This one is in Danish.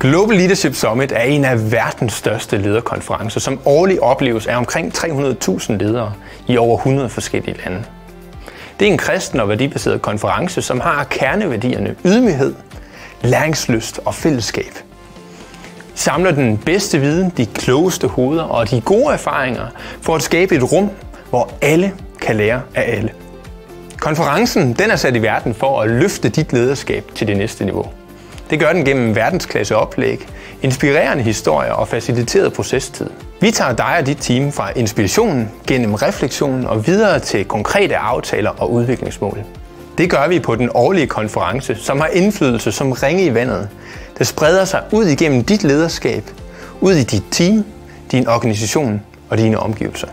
Global Leadership Summit er en af verdens største lederkonferencer, som årligt opleves af omkring 300.000 ledere i over 100 forskellige lande. Det er en kristen og værdibaseret konference, som har kerneværdierne ydmyghed, læringslyst og fællesskab. Samler den bedste viden, de klogeste hoveder og de gode erfaringer for at skabe et rum, hvor alle kan lære af alle. Konferencen den er sat i verden for at løfte dit lederskab til det næste niveau. Det gør den gennem verdensklasse oplæg, inspirerende historier og faciliteret procestid. Vi tager dig og dit team fra inspirationen gennem refleksionen og videre til konkrete aftaler og udviklingsmål. Det gør vi på den årlige konference, som har indflydelse som ringe i vandet, der spreder sig ud igennem dit lederskab, ud i dit team, din organisation og dine omgivelser.